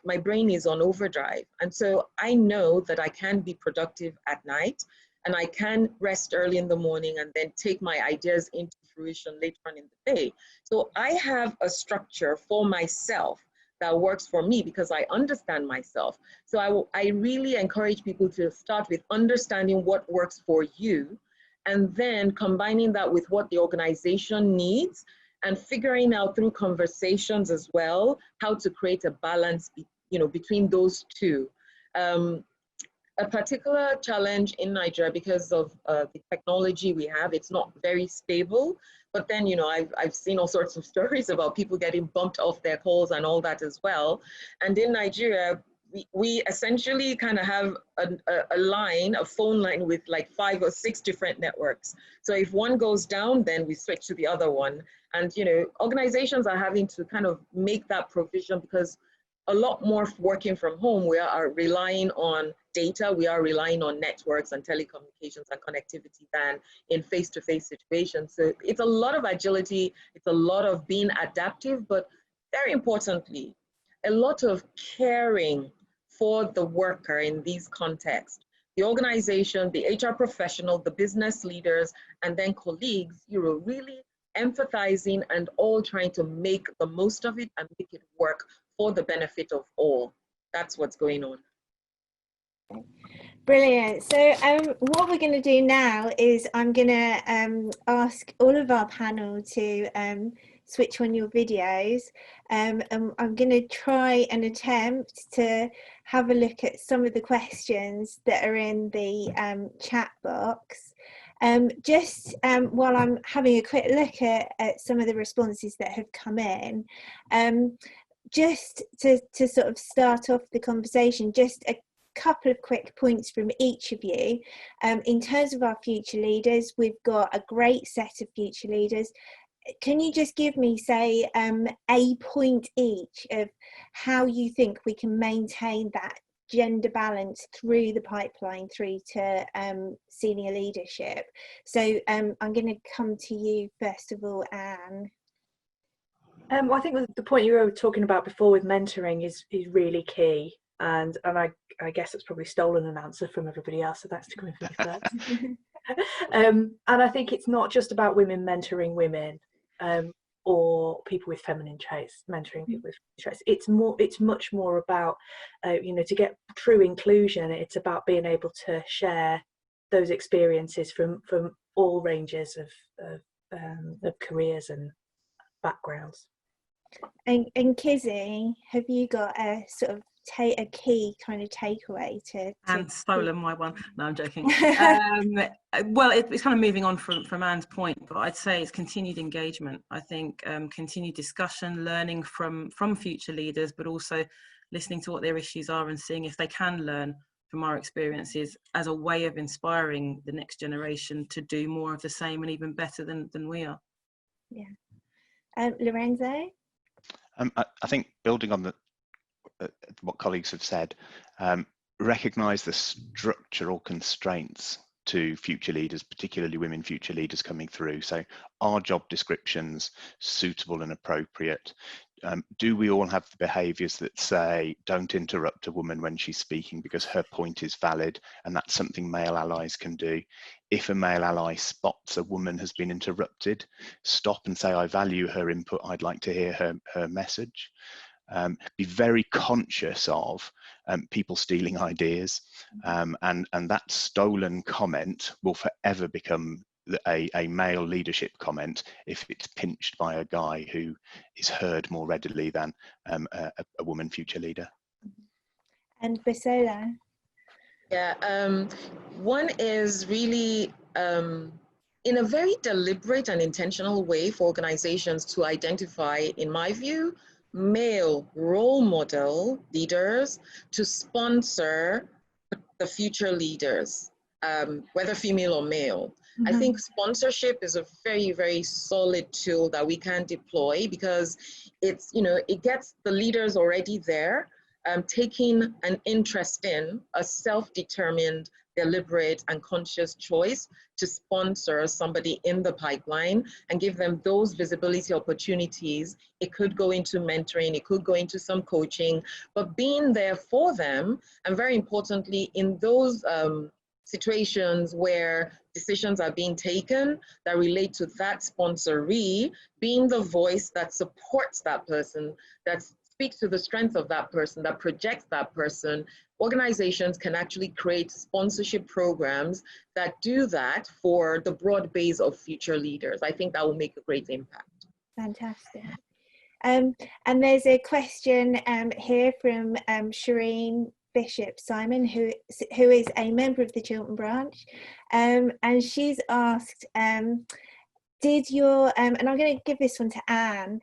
my brain is on overdrive. And so I know that I can be productive at night, and I can rest early in the morning and then take my ideas into fruition later on in the day. So I have a structure for myself that works for me because I understand myself. So I really encourage people to start with understanding what works for you, and then combining that with what the organization needs, and figuring out through conversations as well how to create a balance, you know, between those two. A particular challenge in Nigeria, because of the technology we have, it's not very stable. But then, you know, I've seen all sorts of stories about people getting bumped off their calls and all that as well. And in Nigeria, we essentially kind of have a phone line with like 5 or 6 different networks. So if one goes down, then we switch to the other one. And, you know, organizations are having to kind of make that provision, because a lot more working from home, we are relying on data, we are relying on networks and telecommunications and connectivity than in face-to-face situations. So it's a lot of agility, it's a lot of being adaptive, but very importantly, a lot of caring for the worker in these contexts. The organization, the HR professional, the business leaders, and then colleagues, you know, really empathizing and all trying to make the most of it and make it work for the benefit of all. That's what's going on.
Brilliant. So what we're going to do now is I'm going to ask all of our panel to switch on your videos, and I'm going to try and attempt to have a look at some of the questions that are in the chat box. Just while I'm having a quick look at some of the responses that have come in, just to sort of start off the conversation, just a couple of quick points from each of you. In terms of our future leaders, we've got a great set of future leaders. Can you just give me, say, a point each of how you think we can maintain that gender balance through the pipeline through to senior leadership? So I'm going to come to you first of all, Anne.
Well, I think the point you were talking about before with mentoring is really key, and I guess it's probably stolen an answer from everybody else, so that's to come in for me first. And I think it's not just about women mentoring women, or people with feminine traits mentoring people with feminine traits. It's much more about to get true inclusion. It's about being able to share those experiences from all ranges of careers and backgrounds.
And Kizzy, have you got a sort of a key kind of takeaway to
and stolen my one? No, I'm joking. Well, it's kind of moving on from Anne's point, but I'd say it's continued engagement. I think continued discussion, learning from future leaders, but also listening to what their issues are and seeing if they can learn from our experiences as a way of inspiring the next generation to do more of the same and even better than we are.
Yeah. Lorenzo?
I think building on what colleagues have said, recognise the structural constraints to future leaders, particularly women future leaders coming through. So are job descriptions suitable and appropriate? Do we all have the behaviours that say, don't interrupt a woman when she's speaking because her point is valid, and that's something male allies can do. If a male ally spots a woman has been interrupted, stop and say, I value her input, I'd like to hear her message. Be very conscious of people stealing ideas, and that stolen comment will forever become a male leadership comment if it's pinched by a guy who is heard more readily than a woman future leader.
And Basola?
Yeah, one is really in a very deliberate and intentional way for organizations to identify, in my view, male role model leaders to sponsor the future leaders, whether female or male. I think sponsorship is a very, very solid tool that we can deploy because it's, it gets the leaders already there, taking an interest in a self-determined, deliberate and conscious choice to sponsor somebody in the pipeline and give them those visibility opportunities. It could go into mentoring, it could go into some coaching, but being there for them, and very importantly, in those situations where decisions are being taken that relate to that sponsoree, being the voice that supports that person, that speaks to the strength of that person, that projects that person. Organizations can actually create sponsorship programs that do that for the broad base of future leaders. I think that will make a great impact.
Fantastic. And there's a question here from Shireen Bishop Simon, who is a member of the Chiltern branch, and she's asked, did your, and I'm going to give this one to Anne,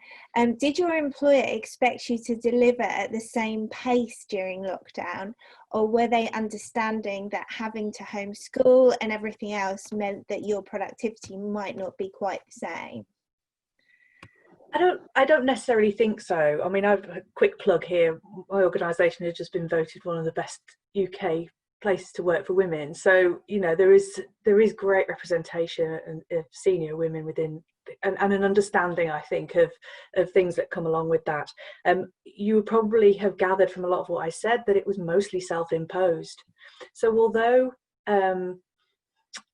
did your employer expect you to deliver at the same pace during lockdown, or were they understanding that having to homeschool and everything else meant that your productivity might not be quite the same?
I don't necessarily think so. I mean, I've a quick plug here. My organisation has just been voted one of the best UK places to work for women. So, there is great representation of senior women within, and an understanding, I think, of things that come along with that. You probably have gathered from a lot of what I said that it was mostly self-imposed. So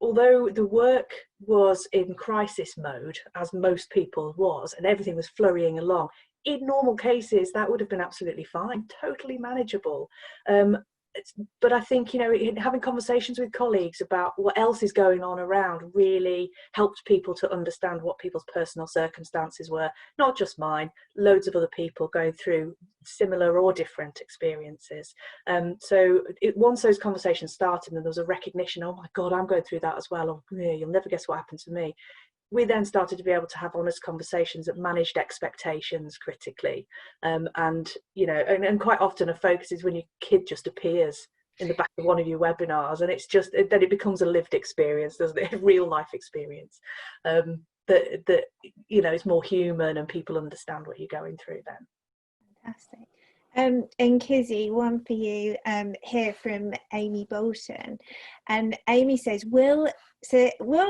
although the work was in crisis mode, as most people was, and everything was flurrying along, in normal cases, that would have been absolutely fine, totally manageable. but I think, you know, having conversations with colleagues about what else is going on around really helped people to understand what people's personal circumstances were, not just mine, loads of other people going through similar or different experiences. So once those conversations started and there was a recognition, oh my God, I'm going through that as well, or yeah, you'll never guess what happened to me. We then started to be able to have honest conversations that managed expectations critically. And, you know, and quite often a focus is when your kid just appears in the back of one of your webinars, and it's just, then it becomes a lived experience, doesn't it? A real life experience. That, you know, it's more human and people understand what you're going through then.
Fantastic. And Kizzy, one for you here from Amy Bolton. And Amy says, will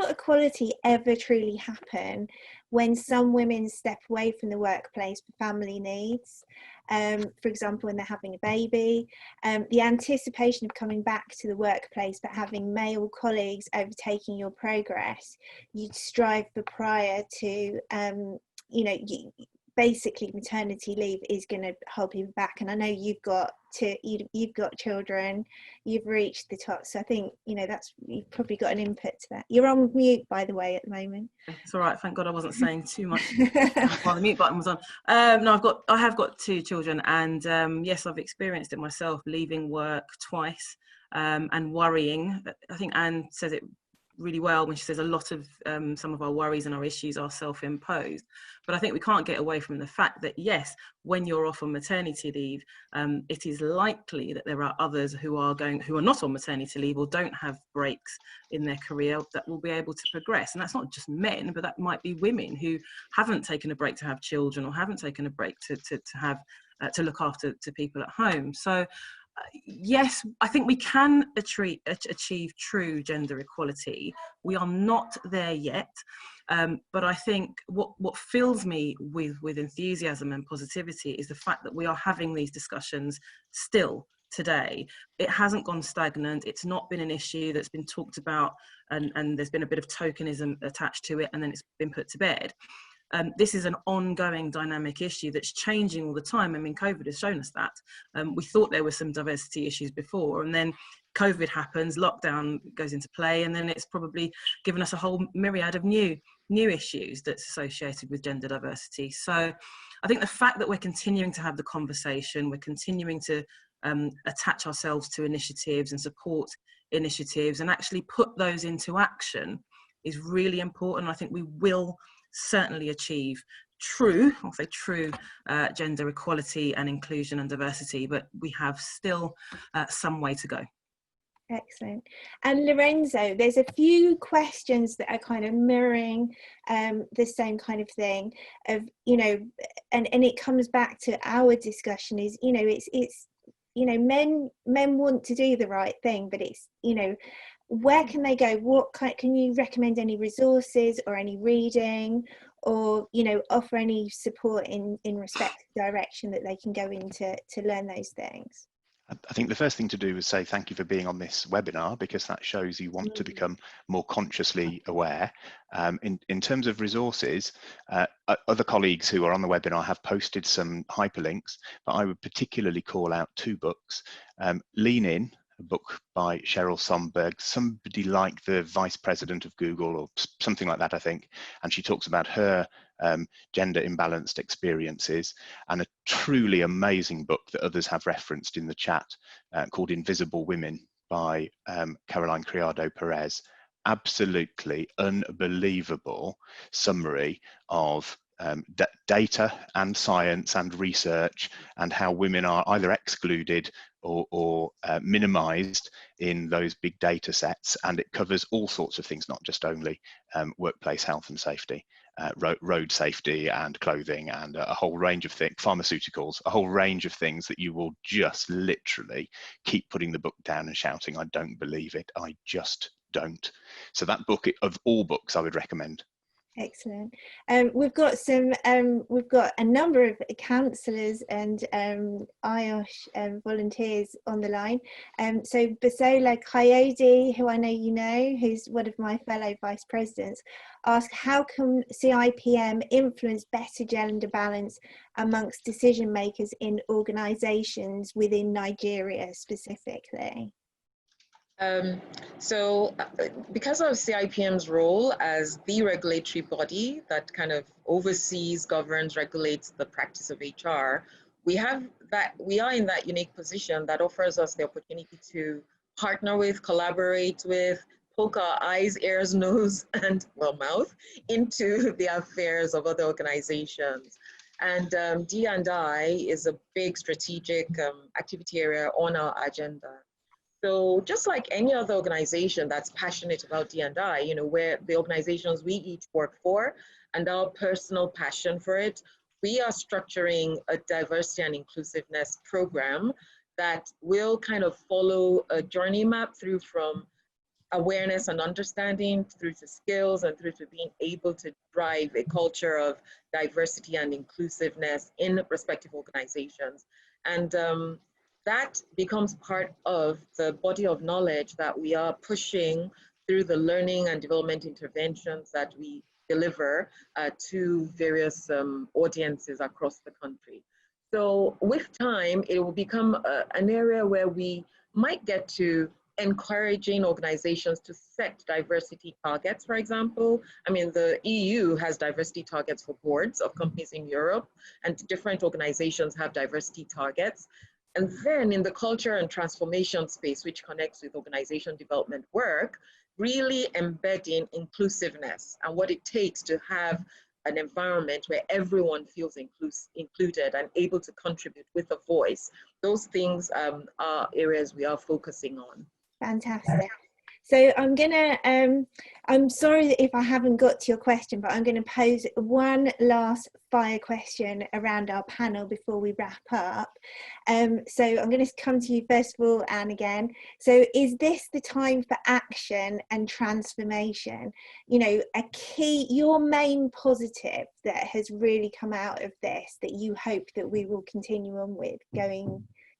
equality ever truly happen when some women step away from the workplace for family needs? For example, when they're having a baby, the anticipation of coming back to the workplace but having male colleagues overtaking your progress, you'd strive for prior to, you know, basically maternity leave is going to hold people back. And I know you've got children, you've reached the top, so I think, you know, you've probably got an input to that. You're on mute, by the way, at the moment.
It's all right, thank God I wasn't saying too much while the mute button was on. No, I have got 2 children, and yes, I've experienced it myself, leaving work twice and worrying. I think Anne says it really well when she says a lot of some of our worries and our issues are self-imposed, but I think we can't get away from the fact that yes, when you're off on maternity leave, it is likely that there are others who are not on maternity leave or don't have breaks in their career that will be able to progress. And that's not just men, but that might be women who haven't taken a break to have children or haven't taken a break to have to look after people at home. So yes, I think we can achieve true gender equality. We are not there yet, but I think what fills me with enthusiasm and positivity is the fact that we are having these discussions still today. It hasn't gone stagnant. It's not been an issue that's been talked about and there's been a bit of tokenism attached to it and then it's been put to bed. This is an ongoing dynamic issue that's changing all the time. I mean, COVID has shown us that. We thought there were some diversity issues before, and then COVID happens, lockdown goes into play, and then it's probably given us a whole myriad of new issues that's associated with gender diversity. So I think the fact that we're continuing to have the conversation, we're continuing to attach ourselves to initiatives and support initiatives and actually put those into action is really important. I think we will certainly achieve true gender equality and inclusion and diversity, but we have still some way to go.
Excellent. And Lorenzo, there's a few questions that are kind of mirroring the same kind of thing of, you know, and it comes back to our discussion is, you know, it's you know, men want to do the right thing, but it's, you know, where can they go? What can you recommend any resources or any reading, or, you know, offer any support in respect to direction that they can go into to learn those things?
I think the first thing to do is say thank you for being on this webinar, because that shows you want to become more consciously aware. In terms of resources, other colleagues who are on the webinar have posted some hyperlinks, but I would particularly call out 2 books. Lean In, a book by Sheryl Sandberg, somebody like the vice president of Google or something like that, I think, and she talks about her gender imbalanced experiences, and a truly amazing book that others have referenced in the chat called Invisible Women by Caroline Criado Perez. Absolutely unbelievable summary of data and science and research and how women are either excluded or minimized in those big data sets, and it covers all sorts of things, not just only workplace health and safety, road safety and clothing and a whole range of things, pharmaceuticals, a whole range of things that you will just literally keep putting the book down and shouting, I don't believe it, I just don't. So that book, of all books, I would recommend.
Excellent. We've got a number of counsellors and IOSH volunteers on the line. So Basola Coyote, who I know you know, who's one of my fellow vice presidents, asked, how can CIPM influence better gender balance amongst decision makers in organisations within Nigeria specifically?
Because of CIPM's role as the regulatory body that kind of oversees, governs, regulates the practice of HR, we are in that unique position that offers us the opportunity to partner with, collaborate with, poke our eyes, ears, nose, and mouth into the affairs of other organizations. And D&I is a big strategic activity area on our agenda. So just like any other organization that's passionate about D&I, you know, where the organizations we each work for and our personal passion for it, we are structuring a diversity and inclusiveness program that will kind of follow a journey map through from awareness and understanding through to skills and through to being able to drive a culture of diversity and inclusiveness in respective organizations. And that becomes part of the body of knowledge that we are pushing through the learning and development interventions that we deliver to various audiences across the country. So with time, it will become an area where we might get to encouraging organizations to set diversity targets, for example. I mean, the EU has diversity targets for boards of companies in Europe, and different organizations have diversity targets. And then in the culture and transformation space, which connects with organization development work, really embedding inclusiveness and what it takes to have an environment where everyone feels included and able to contribute with a voice. Those things are areas we are focusing on.
Fantastic. So I'm sorry if I haven't got to your question, but I'm going to pose one last fire question around our panel before we wrap up. So I'm going to come to you first of all, Anne, again. So is this the time for action and transformation? You know, your main positive that has really come out of this, that you hope that we will continue on with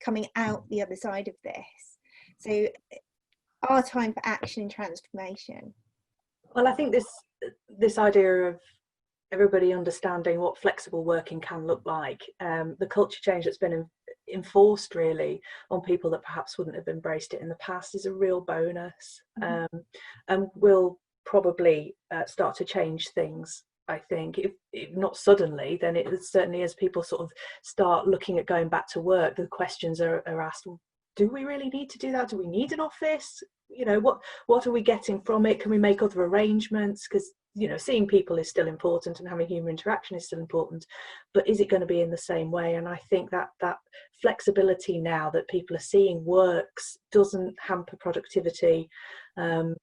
coming out the other side of this? So our time for action and transformation.
Well, I think this idea of everybody understanding what flexible working can look like, the culture change that's been enforced really on people that perhaps wouldn't have embraced it in the past is a real bonus, and will probably start to change things. I think if not suddenly, then it certainly, as people sort of start looking at going back to work, the questions are asked, well, do we really need to do that? Do we need an office? You know, what are we getting from it? Can we make other arrangements? Because, you know, seeing people is still important and having human interaction is still important, but is it going to be in the same way? And I think that flexibility now that people are seeing works, doesn't hamper productivity, and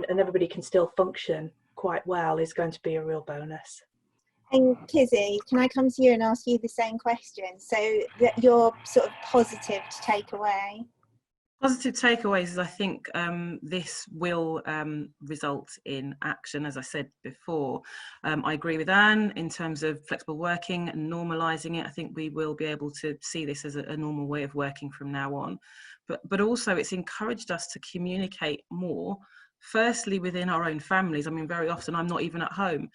everybody can still function quite well, is going to be a real bonus.
And Kizzy, can I come to you and ask you the same question? So that you're sort of positive to take away.
Positive takeaways is I think this will result in action, as I said before. I agree with Anne in terms of flexible working and normalising it. I think we will be able to see this as a normal way of working from now on. But also it's encouraged us to communicate more, firstly within our own families. I mean, very often I'm not even at home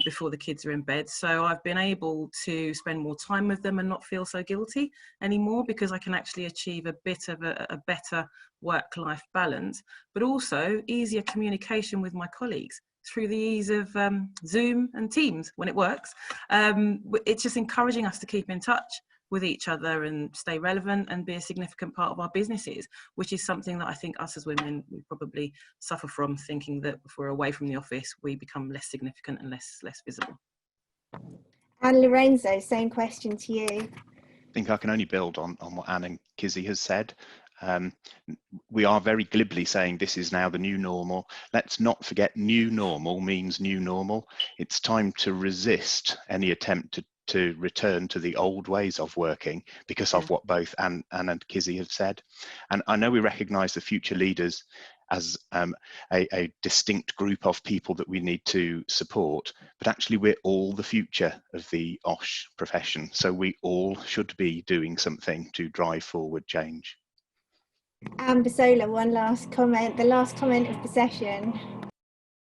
before the kids are in bed. So I've been able to spend more time with them and not feel so guilty anymore, because I can actually achieve a bit of a better work-life balance, but also easier communication with my colleagues through the ease of Zoom and Teams when it works. It's just encouraging us to keep in touch with each other and stay relevant and be a significant part of our businesses, which is something that I think us as women, we probably suffer from, thinking that if we're away from the office, we become less significant and less visible.
And Lorenzo, same question to you.
I think I can only build on what Anne and Kizzy has said. We are very glibly saying this is now the new normal. Let's not forget, new normal means new normal. It's time to resist any attempt to to return to the old ways of working because of what both Anne and Kizzy have said. And I know we recognise the future leaders as a distinct group of people that we need to support, but actually we're all the future of the OSH profession. So we all should be doing something to drive forward change.
Amber Sola, one last comment, the last comment of the session.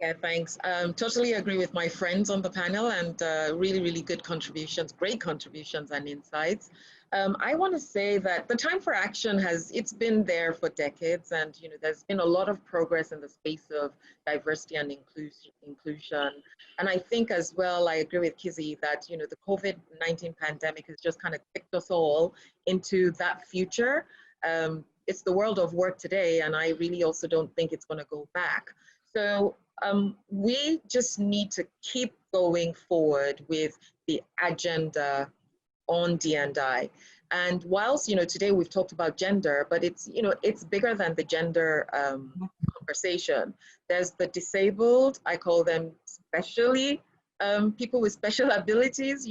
Yeah, thanks. Totally agree with my friends on the panel, and really, really good contributions, great contributions and insights. I want to say that the time for action it's been there for decades, and there's been a lot of progress in the space of diversity and inclusion. And I think as well, I agree with Kizzy that the COVID-19 pandemic has just kind of kicked us all into that future. It's the world of work today, and I really also don't think it's going to go back. So we just need to keep going forward with the agenda on D&I. And whilst, today we've talked about gender, but it's, it's bigger than the gender conversation. There's the disabled, I call them specially people with special abilities.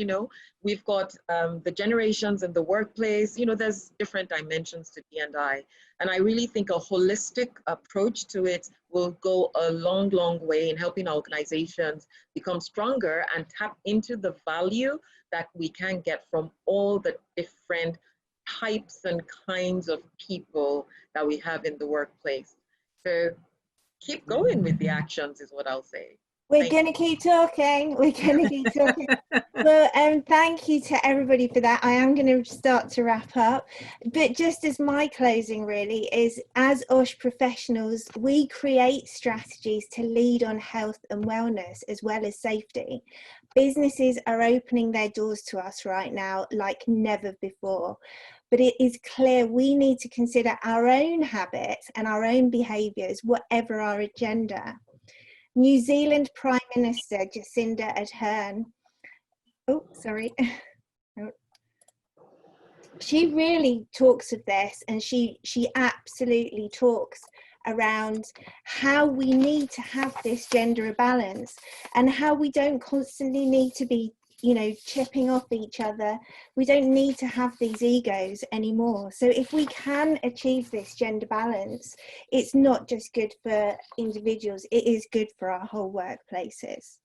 We've got the generations in the workplace. There's different dimensions to D&I. And I really think a holistic approach to it will go a long, long way in helping organizations become stronger and tap into the value that we can get from all the different types and kinds of people that we have in the workplace. So keep going with the actions is what I'll say.
We're going to keep talking. We're going to keep talking. Well, thank you to everybody for that. I am going to start to wrap up. But just as my closing really is, as OSH professionals, we create strategies to lead on health and wellness as well as safety. Businesses are opening their doors to us right now like never before. But it is clear we need to consider our own habits and our own behaviours, whatever our agenda. New Zealand Prime Minister Jacinda Ardern, she really talks of this, and she absolutely talks around how we need to have this gender balance and how we don't constantly need to be chipping off each other. We don't need to have these egos anymore. So if we can achieve this gender balance, it's not just good for individuals, it is good for our whole workplaces.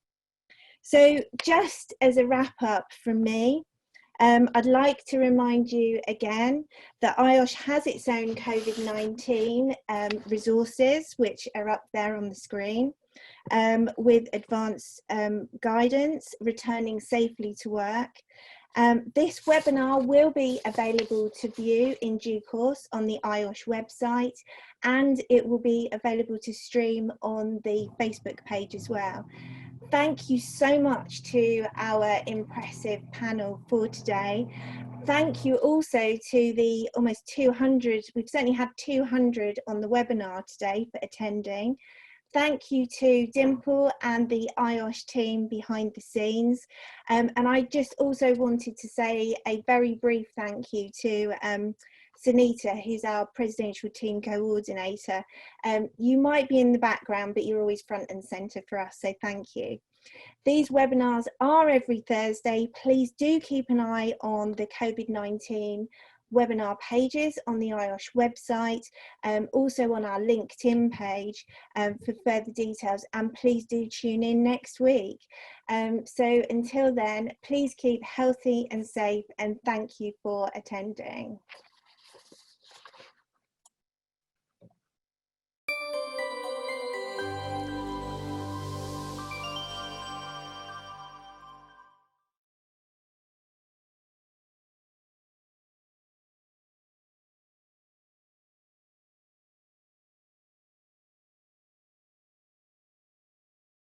So just as a wrap up from me, I'd like to remind you again that IOSH has its own COVID-19 resources, which are up there on the screen, with advanced guidance, returning safely to work. This webinar will be available to view in due course on the IOSH website, and it will be available to stream on the Facebook page as well. Thank you so much to our impressive panel for today. Thank you also to the almost 200, we've certainly had 200 on the webinar today for attending. Thank you to Dimple and the IOSH team behind the scenes. And I just also wanted to say a very brief thank you to Sunita, who's our presidential team coordinator. You might be in the background, but you're always front and center for us, so thank you. These webinars are every Thursday. Please do keep an eye on the COVID-19 webinar pages on the IOSH website, also on our LinkedIn page for further details, and please do tune in next week. So until then, please keep healthy and safe, and thank you for attending.